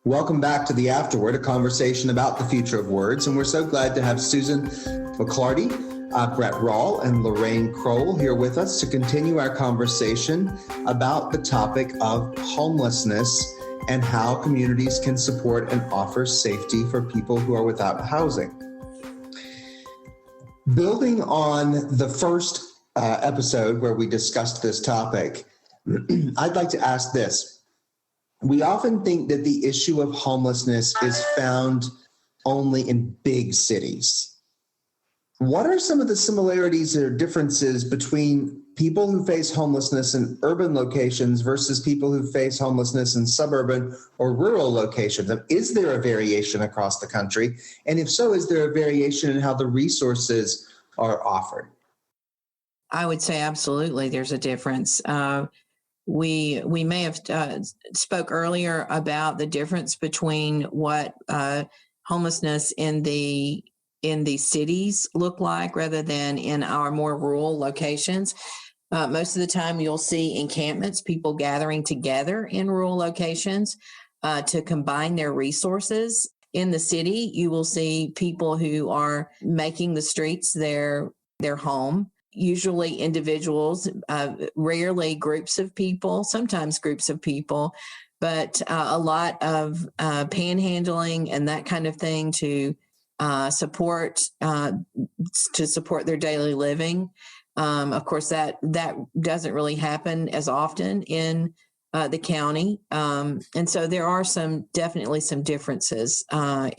Welcome back to the Afterword, a conversation about the future of words. And we're so glad to have Susan McLarty, Brett Rawl, and Lorain Crowl here with us to continue our conversation about the topic of homelessness and how communities can support and offer safety for people who are without housing. Building on the first episode where we discussed this topic, I'd like to ask this. We often think that the issue of homelessness is found only in big cities. What are some of the similarities or differences between people who face homelessness in urban locations versus people who face homelessness in suburban or rural locations? Is there a variation across the country? And if so, is there a variation in how the resources are offered? I would say absolutely there's a difference. We may have spoke earlier about the difference between what homelessness in the cities look like rather than in our more rural locations. Most of the time you'll see encampments, people gathering together in rural locations to combine their resources. In the city, you will see people who are making the streets their home. Usually individuals, rarely groups of people, sometimes groups of people, but a lot of panhandling and that kind of thing to support their daily living. Of course, that doesn't really happen as often in the county, and so there are definitely some differences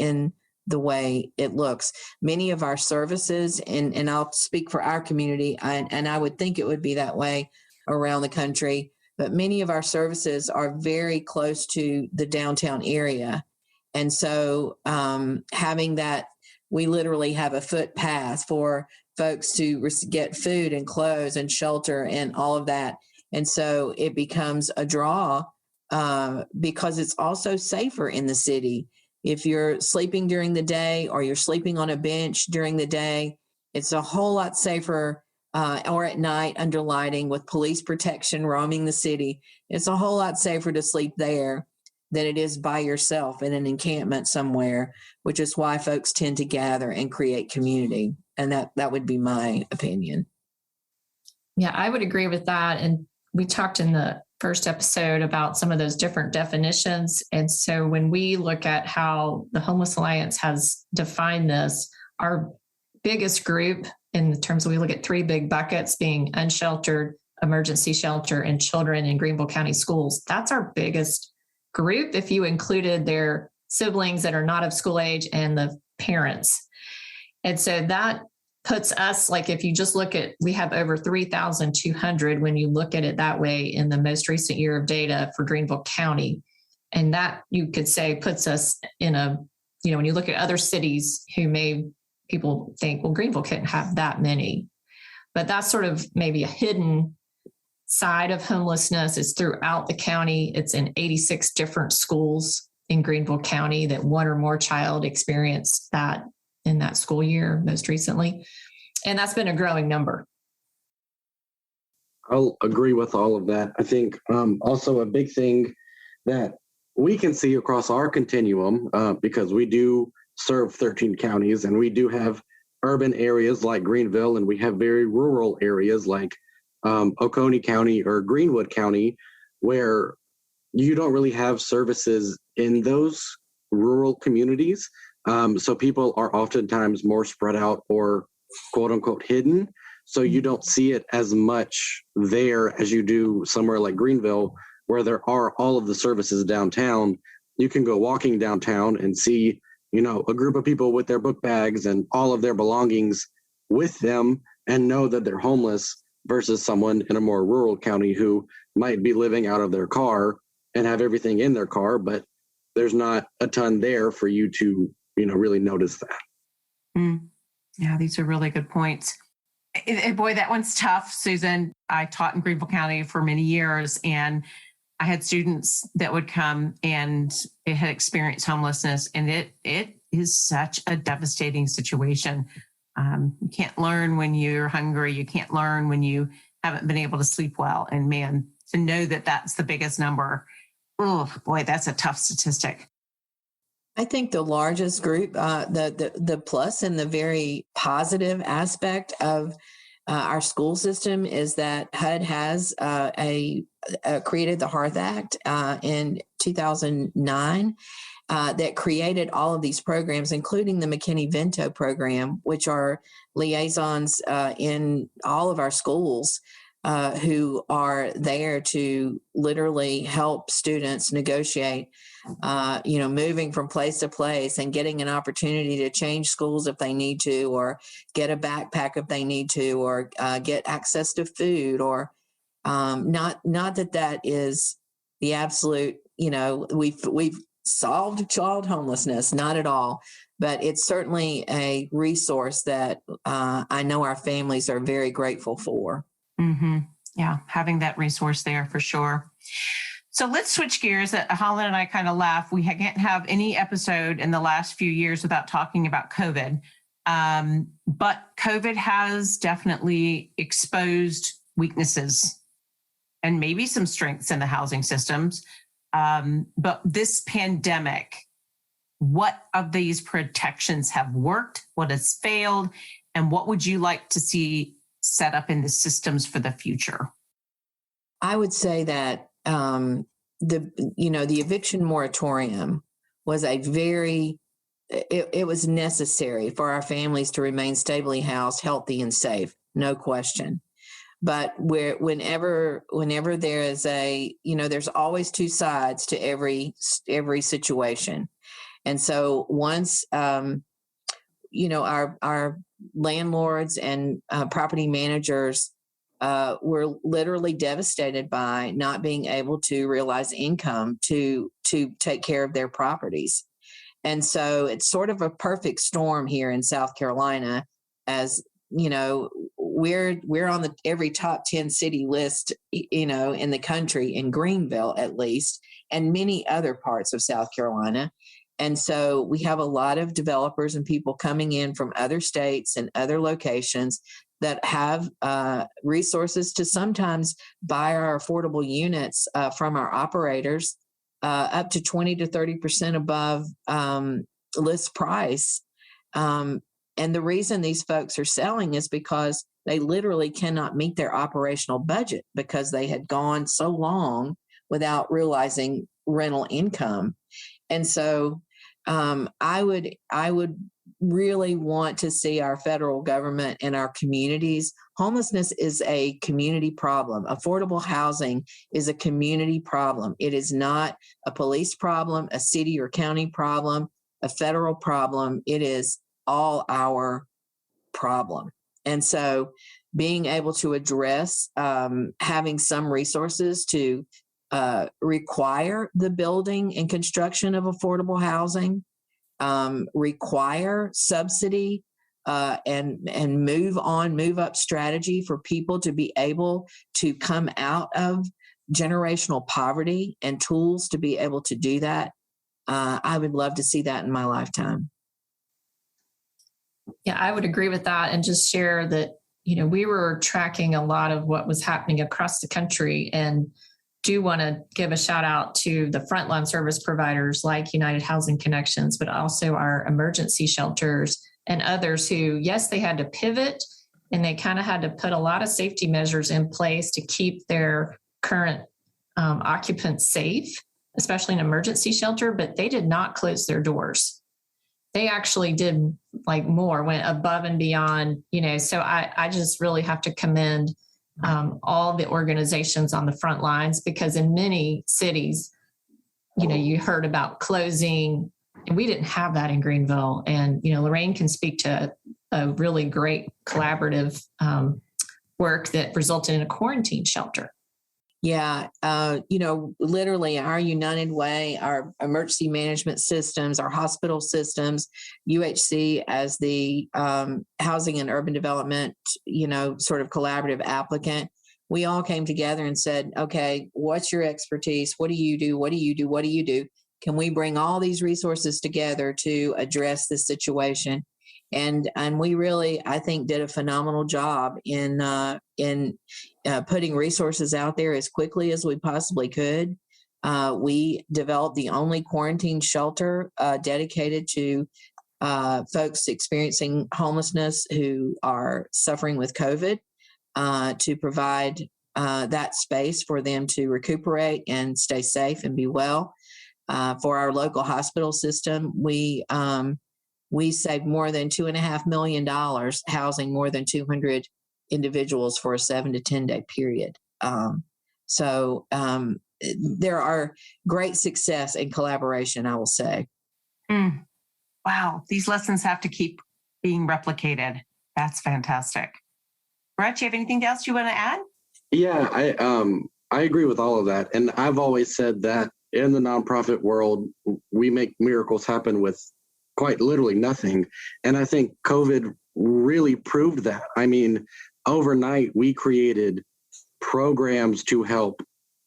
in the way it looks. Many of our services, and I'll speak for our community, and I would think it would be that way around the country, but many of our services are very close to the downtown area. And so having that, we literally have a footpath for folks to get food and clothes and shelter and all of that. And so it becomes a draw because it's also safer in the city. If you're sleeping during the day or you're sleeping on a bench during the day, it's a whole lot safer, or at night under lighting with police protection roaming the city. It's a whole lot safer to sleep there than it is by yourself in an encampment somewhere, which is why folks tend to gather and create community. And that would be my opinion. Yeah, I would agree with that. And we talked in the first episode about some of those different definitions. And so when we look at how the Homeless Alliance has defined this, our biggest group in terms of, we look at three big buckets being unsheltered, emergency shelter, and children in Greenville County schools. That's our biggest group if you included their siblings that are not of school age and the parents. And so that puts us, like, if you just look at, we have over 3,200 when you look at it that way in the most recent year of data for Greenville County. And that, you could say, puts us in a, when you look at other cities people think, well, Greenville couldn't have that many. But that's sort of maybe a hidden side of homelessness. It's throughout the county. It's in 86 different schools in Greenville County that one or more child experienced that in that school year most recently. And that's been a growing number. I'll agree with all of that. I think also a big thing that we can see across our continuum, because we do serve 13 counties and we do have urban areas like Greenville, and we have very rural areas like Oconee County or Greenwood County, where you don't really have services in those rural communities. So people are oftentimes more spread out or quote unquote hidden. So you don't see it as much there as you do somewhere like Greenville, where there are all of the services downtown. You can go walking downtown and see, a group of people with their book bags and all of their belongings with them and know that they're homeless, versus someone in a more rural county who might be living out of their car and have everything in their car, but there's not a ton there for you to really notice that. Yeah, these are really good points. Boy, that one's tough, Susan. I taught in Greenville County for many years, and I had students that would come and they had experienced homelessness, and it is such a devastating situation. You can't learn when you're hungry. You can't learn when you haven't been able to sleep well. And man, to know that that's the biggest number, oh boy, that's a tough statistic. I think the largest group, the plus and the very positive aspect of our school system is that HUD has created the Hearth Act in 2009 that created all of these programs, including the McKinney-Vento program, which are liaisons in all of our schools who are there to literally help students negotiate, moving from place to place and getting an opportunity to change schools if they need to, or get a backpack if they need to, or get access to food, or not that is the absolute, we've solved child homelessness, not at all, but it's certainly a resource that I know our families are very grateful for. Mm-hmm. Yeah, having that resource there for sure. So let's switch gears. Holland and I kind of laugh. We can't have any episode in the last few years without talking about COVID. But COVID has definitely exposed weaknesses and maybe some strengths in the housing systems. But this pandemic, what of these protections have worked? What has failed? And what would you like to see set up in the systems for the future? I would say that the eviction moratorium was it was necessary for our families to remain stably housed, healthy, and safe, no question. But whenever there is there's always two sides to every situation, and so once our landlords and property managers were literally devastated by not being able to realize income to take care of their properties. And so it's sort of a perfect storm here in South Carolina, as we're on the every top 10 city list, in the country, in Greenville at least, and many other parts of South Carolina. And so we have a lot of developers and people coming in from other states and other locations that have resources to sometimes buy our affordable units from our operators up to 20 to 30% above list price. And the reason these folks are selling is because they literally cannot meet their operational budget because they had gone so long without realizing rental income. And so I would really want to see our federal government and our communities. Homelessness is a community problem. Affordable housing is a community problem. It is not a police problem, a city or county problem, a federal problem. It is all our problem. And so being able to address having some resources to require the building and construction of affordable housing, require subsidy and move up strategy for people to be able to come out of generational poverty, and tools to be able to do that. I would love to see that in my lifetime. Yeah, I would agree with that, and just share that, we were tracking a lot of what was happening across the country, and do want to give a shout out to the frontline service providers like United Housing Connections, but also our emergency shelters and others who, yes, they had to pivot, and they kind of had to put a lot of safety measures in place to keep their current occupants safe, especially an emergency shelter, but they did not close their doors. They actually did more, went above and beyond, so I just really have to commend all the organizations on the front lines, because in many cities, you heard about closing, and we didn't have that in Greenville. And, Lorain can speak to a really great collaborative work that resulted in a quarantine shelter. Yeah. Literally our United Way, our emergency management systems, our hospital systems, UHC as the housing and urban development, sort of collaborative applicant, we all came together and said, okay, what's your expertise? What do you do? What do you do? What do you do? Can we bring all these resources together to address this situation? And we really, I think, did a phenomenal job in putting resources out there as quickly as we possibly could. We developed the only quarantine shelter dedicated to folks experiencing homelessness who are suffering with COVID, to provide that space for them to recuperate and stay safe and be well. For our local hospital system, we saved more than $2.5 million housing more than 200 individuals for a 7 to 10 day period. There are great success in collaboration, I will say. Wow. These lessons have to keep being replicated. That's fantastic. Brett, you have anything else you want to add? Yeah, I agree with all of that. And I've always said that in the nonprofit world, we make miracles happen with quite literally nothing. And I think COVID really proved that. I mean, overnight, we created programs to help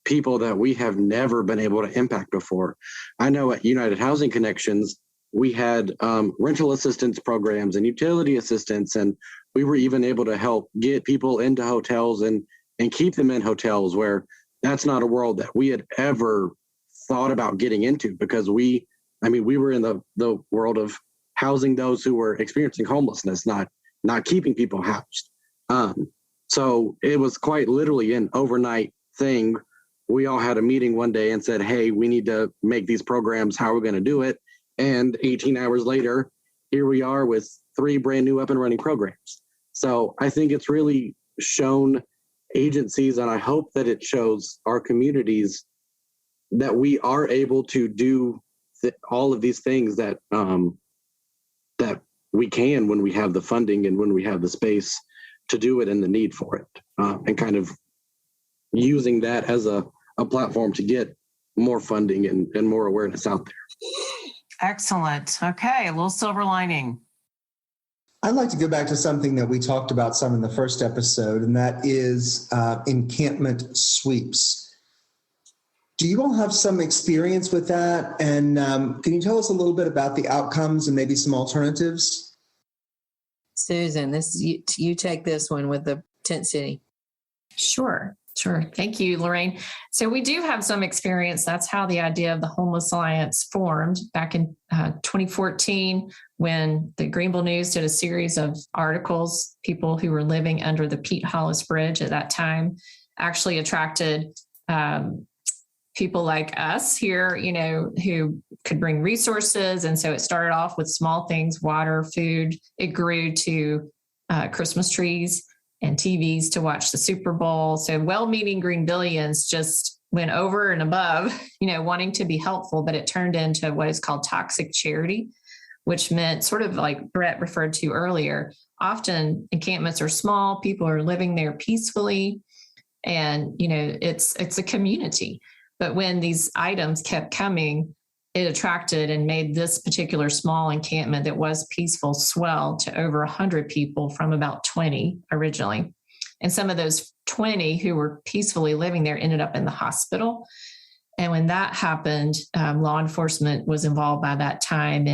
people that we have never been able to impact before. I know at United Housing Connections, we had rental assistance programs and utility assistance, and we were even able to help get people into hotels and keep them in hotels, where that's not a world that we had ever thought about getting into, because we were in the world of housing those who were experiencing homelessness, not keeping people housed. So it was quite literally an overnight thing. We all had a meeting one day and said, hey, we need to make these programs. How are we going to do it? And 18 hours later, here we are with 3 brand new up and running programs. So I think it's really shown agencies, and I hope that it shows our communities, that we are able to do all of these things that that we can when we have the funding and when we have the space to do it and the need for it, and kind of using that as a platform to get more funding and more awareness out there. Excellent. Okay, a little silver lining. I'd like to go back to something that we talked about some in the first episode, and that is encampment sweeps. Do you all have some experience with that? And can you tell us a little bit about the outcomes and maybe some alternatives? Susan, you take this one with the tent city. Sure. Thank you, Lorain. So we do have some experience. That's how the idea of the Homeless Alliance formed back in 2014, when the Greenville News did a series of articles. People who were living under the Pete Hollis Bridge at that time actually attracted people like us here, who could bring resources. And so it started off with small things, water, food. It grew to Christmas trees and TVs to watch the Super Bowl. So well-meaning Greenvillians just went over and above, wanting to be helpful, but it turned into what is called toxic charity, which meant, sort of like Brett referred to earlier, often encampments are small, people are living there peacefully, and, it's a community. But when these items kept coming, it attracted and made this particular small encampment that was peaceful swell to over 100 people from about 20 originally. And some of those 20 who were peacefully living there ended up in the hospital. And when that happened, law enforcement was involved by that time.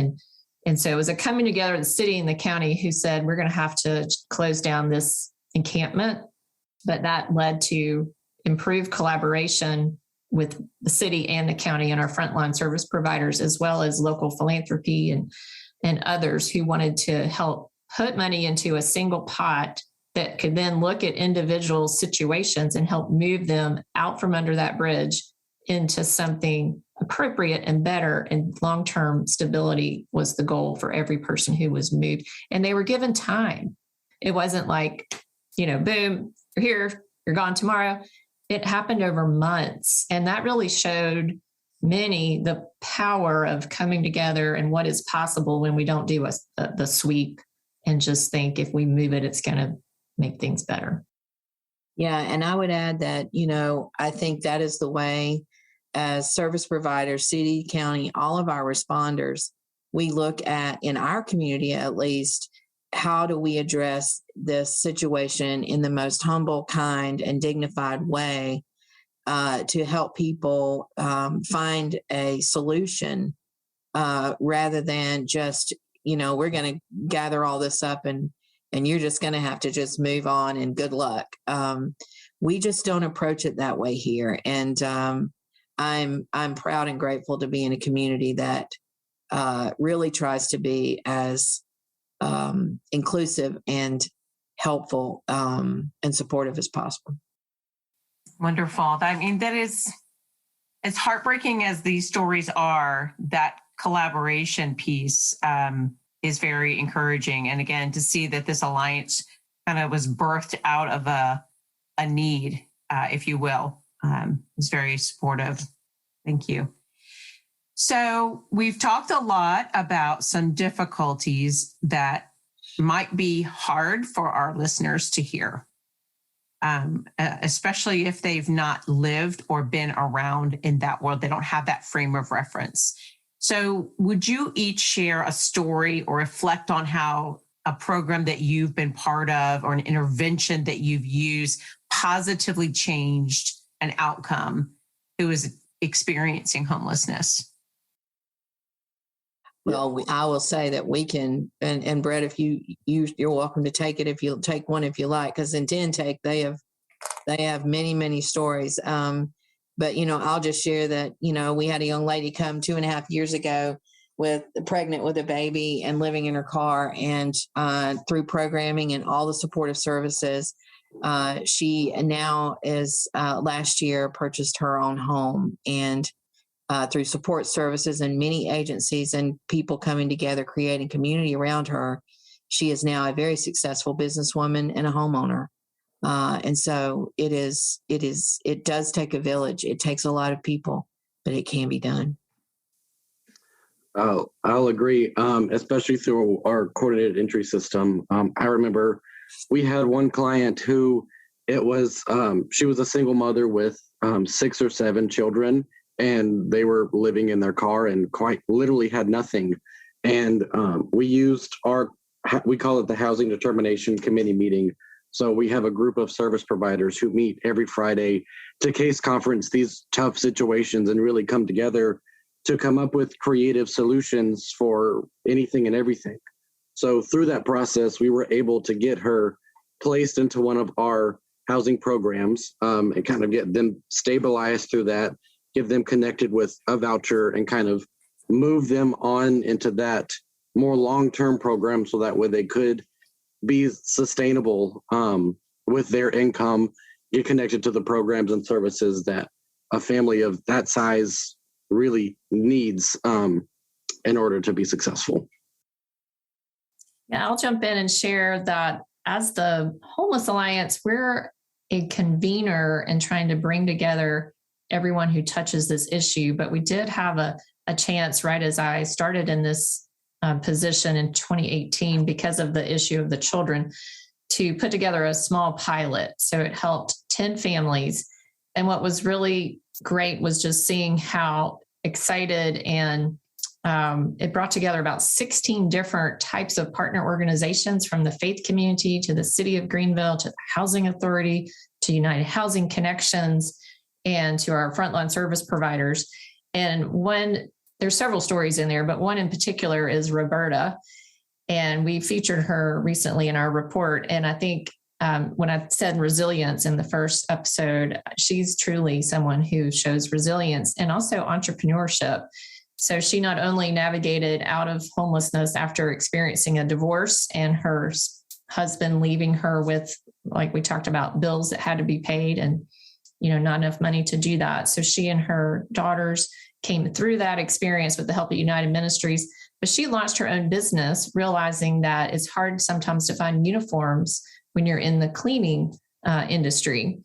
And so it was a coming together of the city and the county who said, we're going to have to close down this encampment. But that led to improved collaboration with the city and the county and our frontline service providers, as well as local philanthropy and others who wanted to help put money into a single pot that could then look at individual situations and help move them out from under that bridge into something appropriate and better. And long-term stability was the goal for every person who was moved. And they were given time. It wasn't like, boom, you're here, you're gone tomorrow. It happened over months, and that really showed many the power of coming together and what is possible when we don't do the sweep and just think if we move it, it's going to make things better. Yeah, and I would add that, I think that is the way, as service providers, city, county, all of our responders, we look at, in our community at least, how do we address this situation in the most humble, kind, and dignified way to help people find a solution rather than just, we're going to gather all this up and you're just going to have to just move on and good luck. We just don't approach it that way here. And I'm proud and grateful to be in a community that really tries to be as inclusive and helpful and supportive as possible. Wonderful. I mean, that is, as heartbreaking as these stories are, that collaboration piece is very encouraging. And again, to see that this alliance kind of was birthed out of a need, if you will, is very supportive. Thank you. So we've talked a lot about some difficulties that might be hard for our listeners to hear, especially if they've not lived or been around in that world. They don't have that frame of reference. So would you each share a story or reflect on how a program that you've been part of or an intervention that you've used positively changed an outcome who is experiencing homelessness? Well, I will say that we can, and Brett, if you're welcome to take it, if you'll take one, if you like, because in 10 Take, they have many, many stories. But, I'll just share that, we had a young lady come 2.5 years ago pregnant with a baby and living in her car, and through programming and all the supportive services, she now is last year purchased her own home, and through support services and many agencies and people coming together, creating community around her, she is now a very successful businesswoman and a homeowner. And so it does take a village. It takes a lot of people, but it can be done. Oh, I'll agree, especially through our coordinated entry system. I remember we had one client who she was a single mother with 6 or 7 children, and they were living in their car and quite literally had nothing. And we used we call it the Housing Determination Committee meeting. So we have a group of service providers who meet every Friday to case conference these tough situations and really come together to come up with creative solutions for anything and everything. So through that process, we were able to get her placed into one of our housing programs and kind of get them stabilized through that, give them connected with a voucher, and kind of move them on into that more long-term program so that way they could be sustainable with their income, get connected to the programs and services that a family of that size really needs in order to be successful. Yeah, I'll jump in and share that as the Homeless Alliance, we're a convener and trying to bring together everyone who touches this issue. But we did have a chance right as I started in this position in 2018 because of the issue of the children to put together a small pilot. So it helped 10 families. And what was really great was just seeing how excited and it brought together about 16 different types of partner organizations, from the faith community to the city of Greenville to the Housing Authority to United Housing Connections and to our frontline service providers. And there's several stories in there, but one in particular is Roberta. And we featured her recently in our report. And I think when I said resilience in the first episode, she's truly someone who shows resilience and also entrepreneurship. So she not only navigated out of homelessness after experiencing a divorce and her husband leaving her with, like we talked about, bills that had to be paid and, not enough money to do that. So she and her daughters came through that experience with the help of United Ministries, but she launched her own business, realizing that it's hard sometimes to find uniforms when you're in the cleaning industry.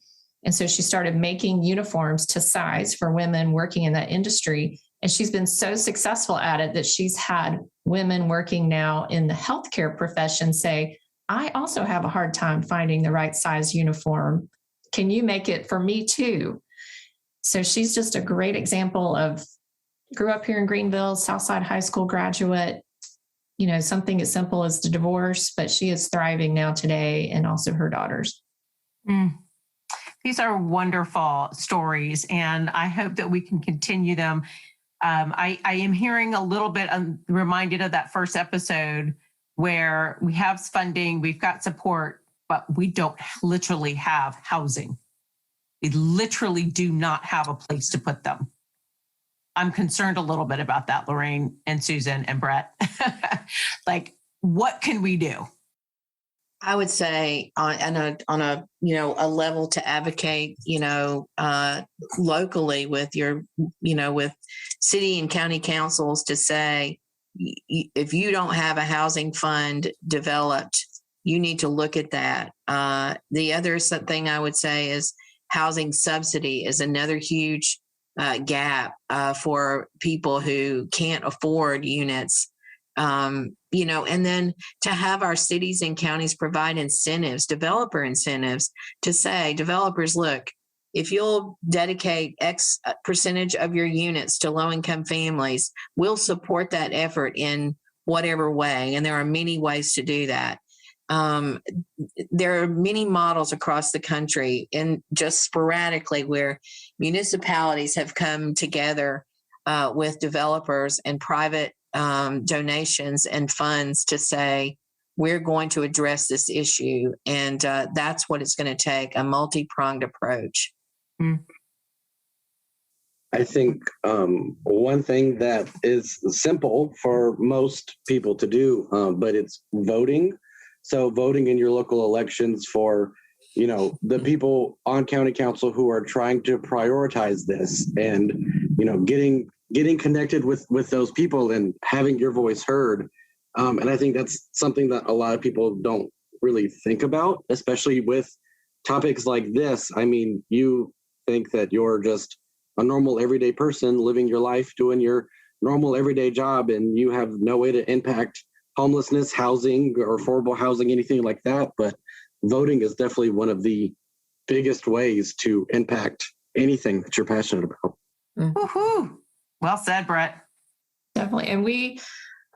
And so she started making uniforms to size for women working in that industry. And she's been so successful at it that she's had women working now in the healthcare profession say, I also have a hard time finding the right size uniform. Can you make it for me too? So she's just a great example of grew up here in Greenville, Southside High School graduate, something as simple as the divorce, but she is thriving now today, and also her daughters. These are wonderful stories, and I hope that we can continue them. I am hearing a little bit, I'm reminded of that first episode where we have funding, we've got support, but we don't literally have housing. We literally do not have a place to put them. I'm concerned a little bit about that, Lorain and Susan and Brett. Like, what can we do? I would say on a a level to advocate, locally with your, with city and county councils to say, if you don't have a housing fund developed, you need to look at that. The other thing I would say is housing subsidy is another huge gap for people who can't afford units. And then to have our cities and counties provide incentives, developer incentives, to say, developers, look, if you'll dedicate X percentage of your units to low-income families, we'll support that effort in whatever way. And there are many ways to do that. There are many models across the country and just sporadically where municipalities have come together with developers and private donations and funds to say, we're going to address this issue. And that's what it's going to take, a multi-pronged approach. I think one thing that is simple for most people to do, but it's voting. So voting in your local elections for, the people on county council who are trying to prioritize this and, getting connected with those people and having your voice heard. And I think that's something that a lot of people don't really think about, especially with topics like this. I mean, you think that you're just a normal everyday person living your life, doing your normal everyday job, and you have no way to impact homelessness, housing, or affordable housing, anything like that. But voting is definitely one of the biggest ways to impact anything that you're passionate about. Woohoo! Well said, Brett. Definitely. And we,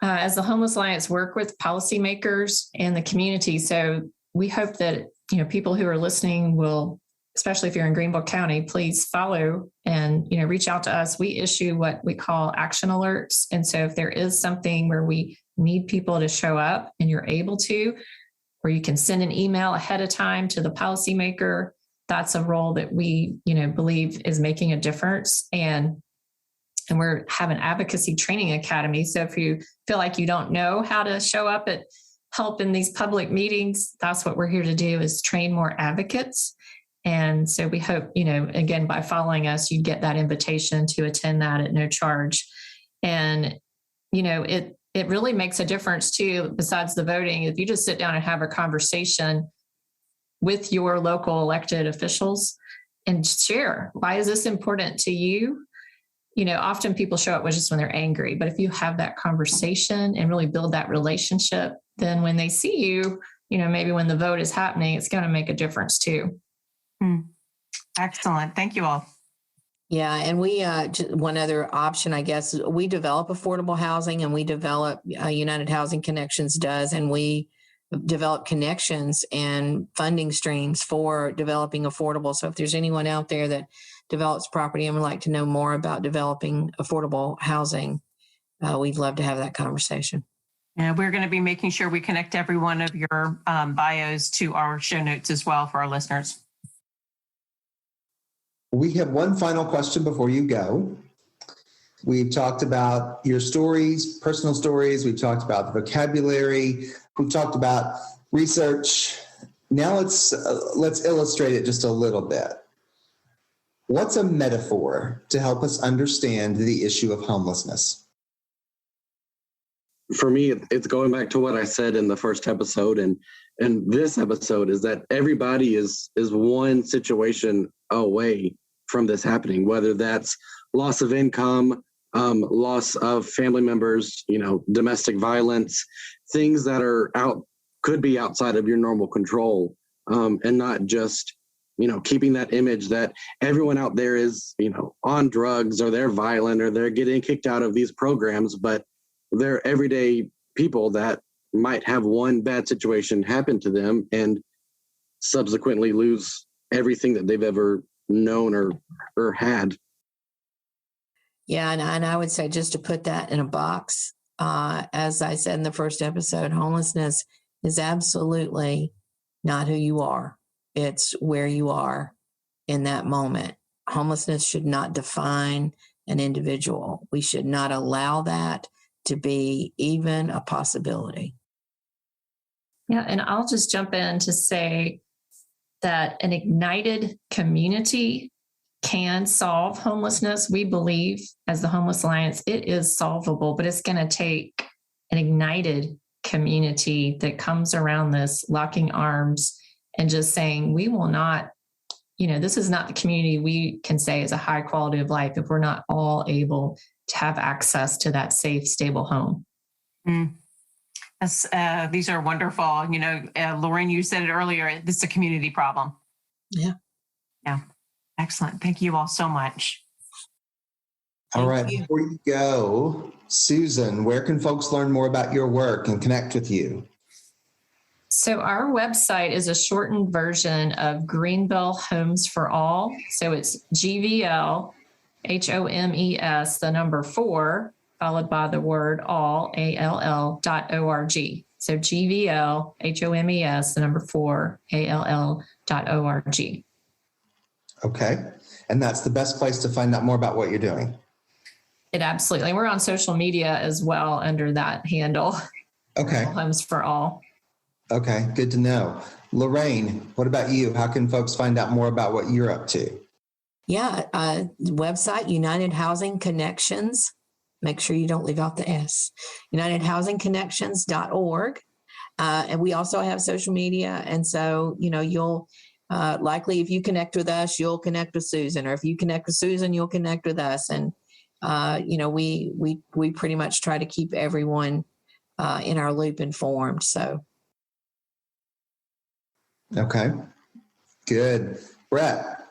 as the Homeless Alliance, work with policymakers and the community. So we hope that, people who are listening will, especially if you're in Greenville County, please follow and, reach out to us. We issue what we call action alerts. And so if there is something where we need people to show up and you're able to, or you can send an email ahead of time to the policymaker, that's a role that we, believe is making a difference. And we're have an advocacy training academy. So if you feel like you don't know how to show up at help in these public meetings, that's what we're here to do, is train more advocates. And so we hope, again, by following us, you get that invitation to attend that at no charge. And, it really makes a difference too, besides the voting. If you just sit down and have a conversation with your local elected officials and share, why is this important to you? Often people show up just when they're angry, but if you have that conversation and really build that relationship, then when they see you, maybe when the vote is happening, it's going to make a difference too. Excellent. Thank you all. Yeah. And we, one other option, I guess, we develop affordable housing, and we develop, United Housing Connections does, and we develop connections and funding streams for developing affordable. So if there's anyone out there that develops property and would like to know more about developing affordable housing, we'd love to have that conversation. Yeah, we're going to be making sure we connect every one of your bios to our show notes as well for our listeners. We have one final question before you go. We've talked about your stories, personal stories. We've talked about the vocabulary. We've talked about research. Now let's illustrate it just a little bit. What's a metaphor to help us understand the issue of homelessness? For me, it's going back to what I said in the first episode and this episode, is that everybody is one situation away from this happening, whether that's loss of income, loss of family members, domestic violence, things that could be outside of your normal control, and not just, keeping that image that everyone out there is, on drugs, or they're violent, or they're getting kicked out of these programs, but they're everyday people that might have one bad situation happen to them and subsequently lose everything that they've ever known or had. Yeah, and I would say, just to put that in a box, as I said in the first episode, homelessness is absolutely not who you are. It's where you are in that moment. Homelessness should not define an individual. We should not allow that to be even a possibility. Yeah, and I'll just jump in to say that an ignited community can solve homelessness. We believe, as the Homeless Alliance, it is solvable, but it's going to take an ignited community that comes around this, locking arms and just saying, we will not, this is not the community we can say is a high quality of life if we're not all able to have access to that safe, stable home. These are wonderful. Lorain, you said it earlier, this is a community problem. Yeah. Excellent. Thank you all so much. All right. Before you go, Susan, where can folks learn more about your work and connect with you? So our website is a shortened version of Greenville Homes for All. So it's GVL, HOMES, the number 4, followed by the word all, ALL.org. So GVL, HOMES, the number 4, ALL.org. Okay. And that's the best place to find out more about what you're doing. It absolutely. We're on social media as well under that handle. Okay. Homes for All. Okay. Good to know. Lorain, what about you? How can folks find out more about what you're up to? Yeah. Website, United Housing Connections. Make sure you don't leave out the S. UnitedHousingConnections.org. And we also have social media. And so, you'll likely, if you connect with us, you'll connect with Susan, or if you connect with Susan, you'll connect with us. And, we pretty much try to keep everyone in our loop informed. So. Okay, good. Brett,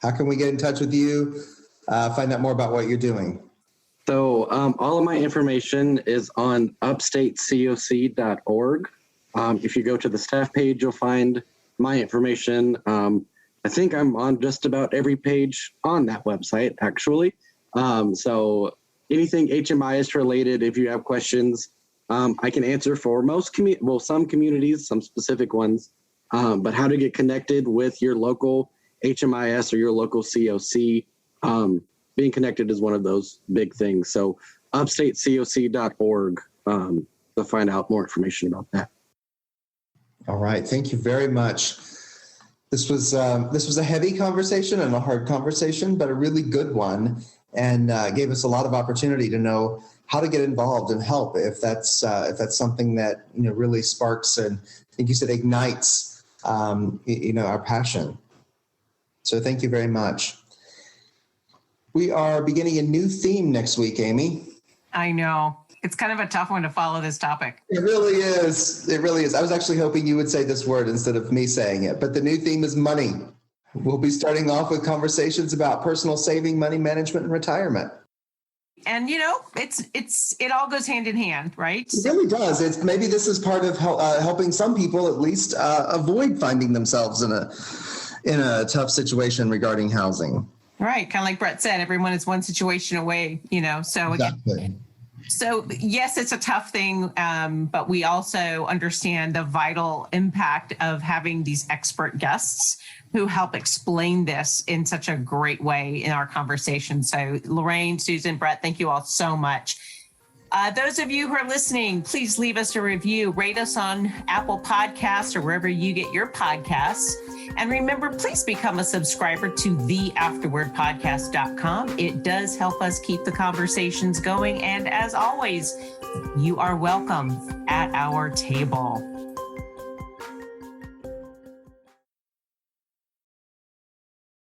how can we get in touch with you, find out more about what you're doing? So all of my information is on upstatecoc.org. If you go to the staff page, you'll find my information. I think I'm on just about every page on that website, actually. So anything HMIS related, if you have questions, I can answer for some communities, some specific ones. But how to get connected with your local HMIS or your local COC, being connected is one of those big things. So upstatecoc.org to find out more information about that. All right. Thank you very much. This was a heavy conversation and a hard conversation, but a really good one, and gave us a lot of opportunity to know how to get involved and help if that's something that really sparks and I think you said ignites our passion. So thank you very much. We are beginning a new theme next week, Amy. I know. It's kind of a tough one to follow this topic. It really is. It really is. I was actually hoping you would say this word instead of me saying it, but the new theme is money. We'll be starting off with conversations about personal saving, money management, and retirement. And it all goes hand in hand, right? It really does. Maybe this is part of helping some people at least avoid finding themselves in a tough situation regarding housing. Right, kind of like Brett said, everyone is one situation away. So exactly. So yes, it's a tough thing, but we also understand the vital impact of having these expert guests who help explain this in such a great way in our conversation. So Lorain, Susan, Brett, thank you all so much. Those of you who are listening, please leave us a review, rate us on Apple Podcasts or wherever you get your podcasts. And remember, please become a subscriber to theafterwordpodcast.com. It does help us keep the conversations going. And as always, you are welcome at our table.